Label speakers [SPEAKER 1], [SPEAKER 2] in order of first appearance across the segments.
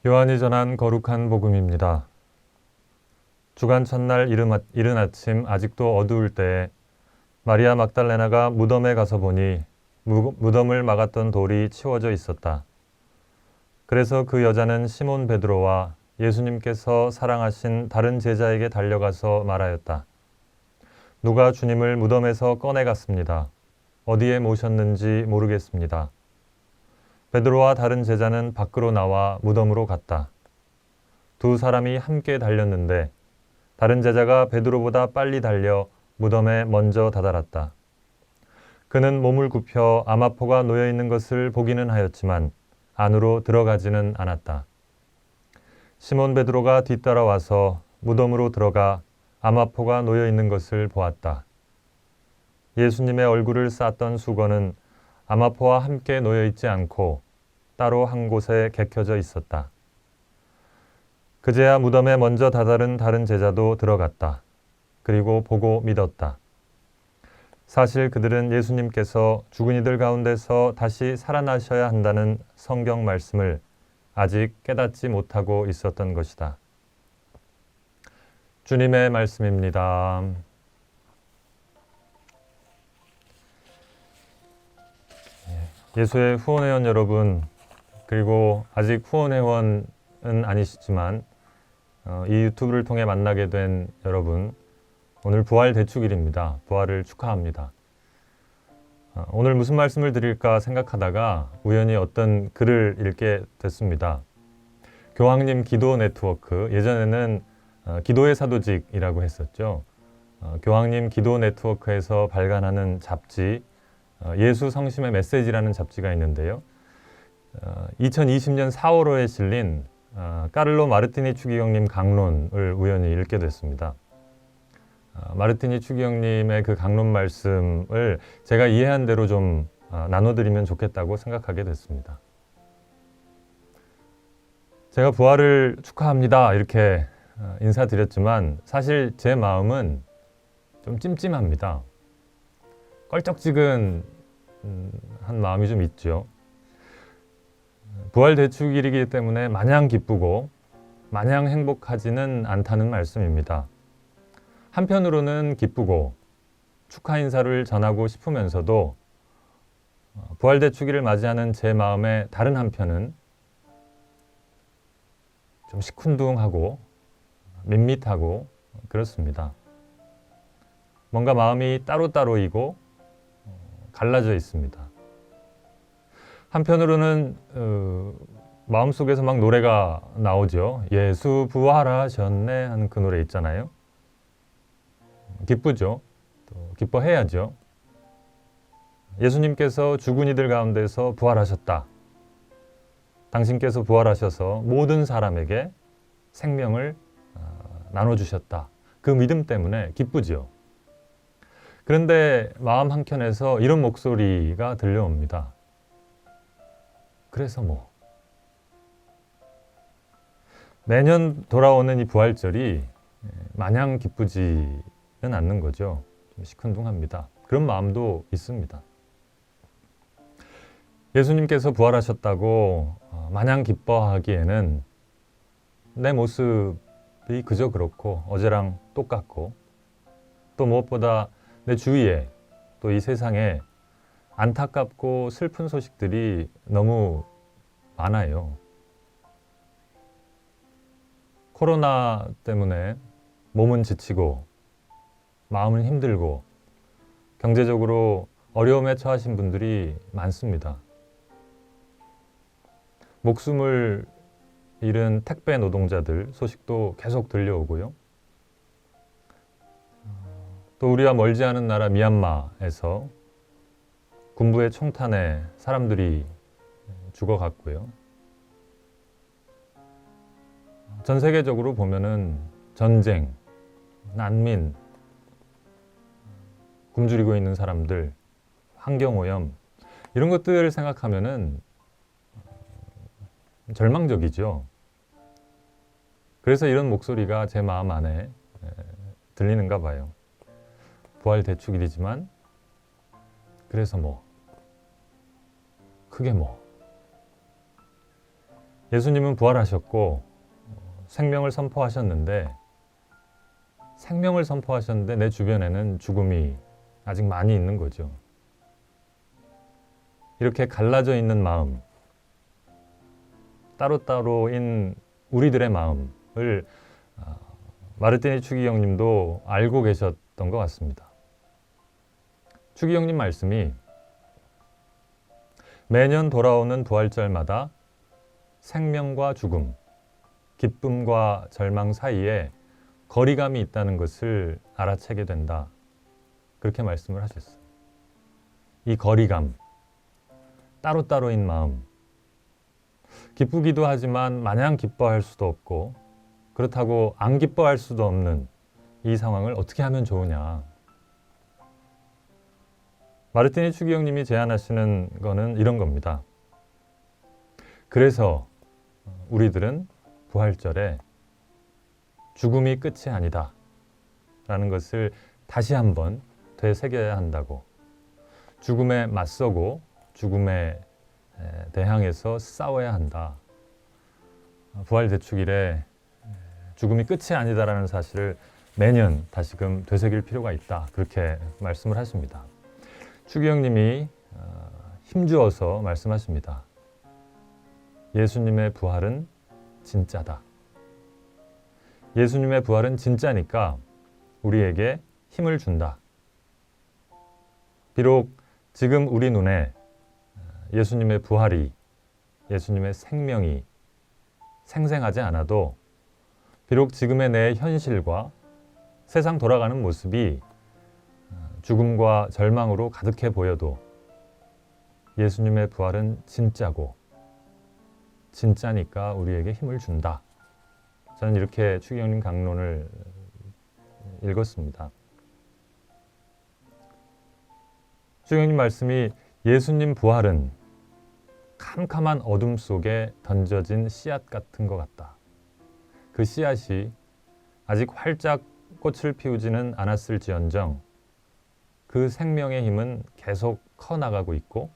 [SPEAKER 1] 요한이 전한 거룩한 복음입니다. 주간 첫날 이른 아침 아직도 어두울 때에 마리아 막달레나가 무덤에 가서 보니 무덤을 막았던 돌이 치워져 있었다. 그래서 그 여자는 시몬 베드로와 예수님께서 사랑하신 다른 제자에게 달려가서 말하였다. 누가 주님을 무덤에서 꺼내갔습니다. 어디에 모셨는지 모르겠습니다. 베드로와 다른 제자는 밖으로 나와 무덤으로 갔다. 두 사람이 함께 달렸는데 다른 제자가 베드로보다 빨리 달려 무덤에 먼저 다다랐다. 그는 몸을 굽혀 암화포가 놓여 있는 것을 보기는 하였지만 안으로 들어가지는 않았다. 시몬 베드로가 뒤따라와서 무덤으로 들어가 암화포가 놓여 있는 것을 보았다. 예수님의 얼굴을 쌌던 수건은 암화포와 함께 놓여 있지 않고 따로 한 곳에 개켜져 있었다. 그제야 무덤에 먼저 다다른 다른 제자도 들어갔다. 그리고 보고 믿었다. 사실 그들은 예수님께서 죽은 이들 가운데서 다시 살아나셔야 한다는 성경 말씀을 아직 깨닫지 못하고 있었던 것이다. 주님의 말씀입니다. 예수의 후원회원 여러분, 그리고 아직 후원회원은 아니시지만 이 유튜브를 통해 만나게 된 여러분, 오늘 부활 대축일입니다. 부활을 축하합니다. 오늘 무슨 말씀을 드릴까 생각하다가 우연히 어떤 글을 읽게 됐습니다. 교황님 기도 네트워크, 예전에는 기도의 사도직이라고 했었죠. 교황님 기도 네트워크에서 발간하는 잡지, 예수 성심의 메시지라는 잡지가 있는데요. 2020년 4월호에 실린 까를로 마르티니 추기경님 강론을 우연히 읽게 됐습니다. 마르티니 추기경님의 그 강론 말씀을 제가 이해한 대로 좀 나눠드리면 좋겠다고 생각하게 됐습니다. 제가 부활을 축하합니다 이렇게 인사드렸지만 사실 제 마음은 좀 찜찜합니다. 껄쩍지근한 마음이 좀 있죠. 부활 대축일이기 때문에 마냥 기쁘고 마냥 행복하지는 않다는 말씀입니다. 한편으로는 기쁘고 축하 인사를 전하고 싶으면서도 부활 대축일을 맞이하는 제 마음의 다른 한편은 좀 시큰둥하고 밋밋하고 그렇습니다. 뭔가 마음이 따로따로이고 갈라져 있습니다. 한편으로는 마음속에서 막 노래가 나오죠. 예수 부활하셨네 하는 그 노래 있잖아요. 기쁘죠. 또 기뻐해야죠. 예수님께서 죽은 이들 가운데서 부활하셨다. 당신께서 부활하셔서 모든 사람에게 생명을 나눠주셨다. 그 믿음 때문에 기쁘죠. 그런데 마음 한켠에서 이런 목소리가 들려옵니다. 그래서 뭐 매년 돌아오는 이 부활절이 마냥 기쁘지는 않는 거죠. 좀 시큰둥합니다. 그런 마음도 있습니다. 예수님께서 부활하셨다고 마냥 기뻐하기에는 내 모습이 그저 그렇고 어제랑 똑같고 또 무엇보다 내 주위에 또 이 세상에 안타깝고 슬픈 소식들이 너무 많아요. 코로나 때문에 몸은 지치고 마음은 힘들고 경제적으로 어려움에 처하신 분들이 많습니다. 목숨을 잃은 택배 노동자들 소식도 계속 들려오고요. 또 우리와 멀지 않은 나라 미얀마에서 군부의 총탄에 사람들이 죽어갔고요. 전 세계적으로 보면은 전쟁, 난민, 굶주리고 있는 사람들, 환경오염 이런 것들을 생각하면은 절망적이죠. 그래서 이런 목소리가 제 마음 안에 들리는가 봐요. 부활 대축일이지만 그래서 뭐 크게 뭐 예수님은 부활하셨고 생명을 선포하셨는데 내 주변에는 죽음이 아직 많이 있는 거죠. 이렇게 갈라져 있는 마음, 따로따로인 우리들의 마음을 마르티니 추기경님도 알고 계셨던 것 같습니다. 추기경님 말씀이 매년 돌아오는 부활절마다 생명과 죽음, 기쁨과 절망 사이에 거리감이 있다는 것을 알아채게 된다. 그렇게 말씀을 하셨어요. 이 거리감, 따로따로인 마음, 기쁘기도 하지만 마냥 기뻐할 수도 없고 그렇다고 안 기뻐할 수도 없는 이 상황을 어떻게 하면 좋으냐. 마르티니 추기경님이 제안하시는 거는 이런 겁니다. 그래서 우리들은 부활절에 죽음이 끝이 아니다 라는 것을 다시 한번 되새겨야 한다고, 죽음에 맞서고 죽음에 대항해서 싸워야 한다. 부활대축일에 죽음이 끝이 아니다라는 사실을 매년 다시금 되새길 필요가 있다. 그렇게 말씀을 하십니다. 추기경님이 힘주어서 말씀하십니다. 예수님의 부활은 진짜다. 예수님의 부활은 진짜니까 우리에게 힘을 준다. 비록 지금 우리 눈에 예수님의 부활이, 예수님의 생명이 생생하지 않아도, 비록 지금의 내 현실과 세상 돌아가는 모습이 죽음과 절망으로 가득해 보여도 예수님의 부활은 진짜고 진짜니까 우리에게 힘을 준다. 저는 이렇게 추기경님 강론을 읽었습니다. 추기경님 말씀이 예수님 부활은 캄캄한 어둠 속에 던져진 씨앗 같은 것 같다. 그 씨앗이 아직 활짝 꽃을 피우지는 않았을지언정 그 생명의 힘은 계속 커나가고 있고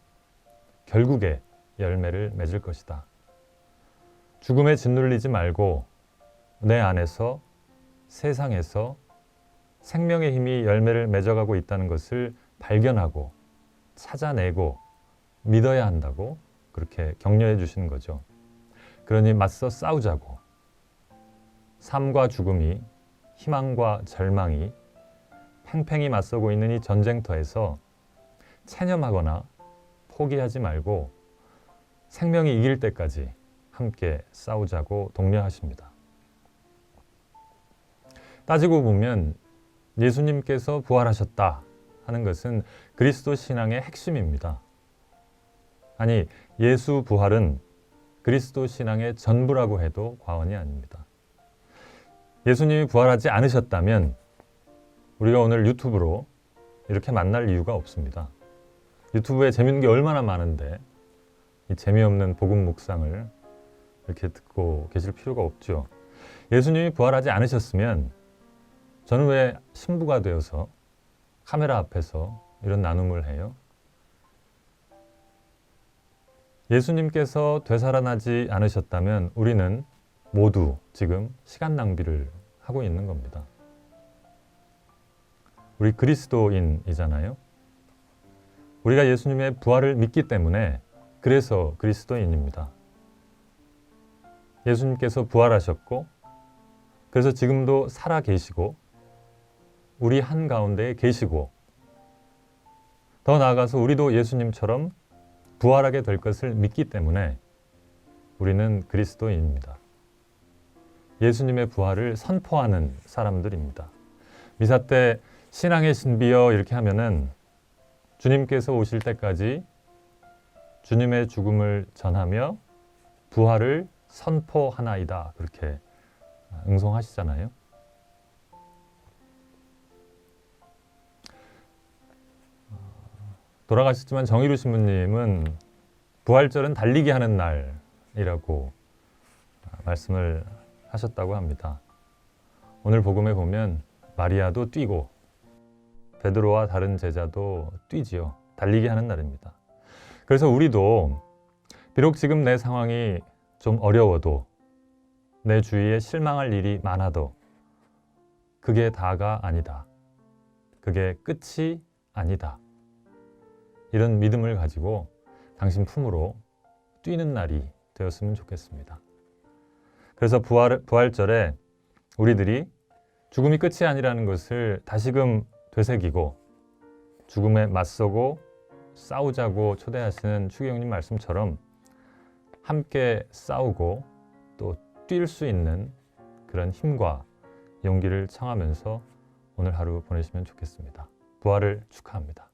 [SPEAKER 1] 결국에 열매를 맺을 것이다. 죽음에 짓눌리지 말고 내 안에서, 세상에서 생명의 힘이 열매를 맺어가고 있다는 것을 발견하고 찾아내고 믿어야 한다고 그렇게 격려해 주시는 거죠. 그러니 맞서 싸우자고, 삶과 죽음이, 희망과 절망이 팽팽히 맞서고 있는 이 전쟁터에서 체념하거나 포기하지 말고 생명이 이길 때까지 함께 싸우자고 독려하십니다. 따지고 보면 예수님께서 부활하셨다 하는 것은 그리스도 신앙의 핵심입니다. 아니, 예수 부활은 그리스도 신앙의 전부라고 해도 과언이 아닙니다. 예수님이 부활하지 않으셨다면 우리가 오늘 유튜브로 이렇게 만날 이유가 없습니다. 유튜브에 재밌는 게 얼마나 많은데 이 재미없는 복음 묵상을 이렇게 듣고 계실 필요가 없죠. 예수님이 부활하지 않으셨으면 저는 왜 신부가 되어서 카메라 앞에서 이런 나눔을 해요? 예수님께서 되살아나지 않으셨다면 우리는 모두 지금 시간 낭비를 하고 있는 겁니다. 우리 그리스도인이잖아요. 우리가 예수님의 부활을 믿기 때문에 그래서 그리스도인입니다. 예수님께서 부활하셨고 그래서 지금도 살아 계시고 우리 한가운데에 계시고 더 나아가서 우리도 예수님처럼 부활하게 될 것을 믿기 때문에 우리는 그리스도인입니다. 예수님의 부활을 선포하는 사람들입니다. 미사 때 신앙의 신비여 이렇게 하면은 주님께서 오실 때까지 주님의 죽음을 전하며 부활을 선포하나이다 그렇게 응송하시잖아요. 돌아가셨지만 정의루 신부님은 부활절은 달리기 하는 날이라고 말씀을 하셨다고 합니다. 오늘 복음에 보면 마리아도 뛰고 베드로와 다른 제자도 뛰지요. 달리기 하는 날입니다. 그래서 우리도 비록 지금 내 상황이 좀 어려워도 내 주위에 실망할 일이 많아도 그게 다가 아니다. 그게 끝이 아니다. 이런 믿음을 가지고 당신 품으로 뛰는 날이 되었으면 좋겠습니다. 그래서 부활절에 우리들이 죽음이 끝이 아니라는 것을 다시금 되새기고 죽음에 맞서고 싸우자고 초대하시는 추기경님 말씀처럼 함께 싸우고 또 뛸 수 있는 그런 힘과 용기를 청하면서 오늘 하루 보내시면 좋겠습니다. 부활을 축하합니다.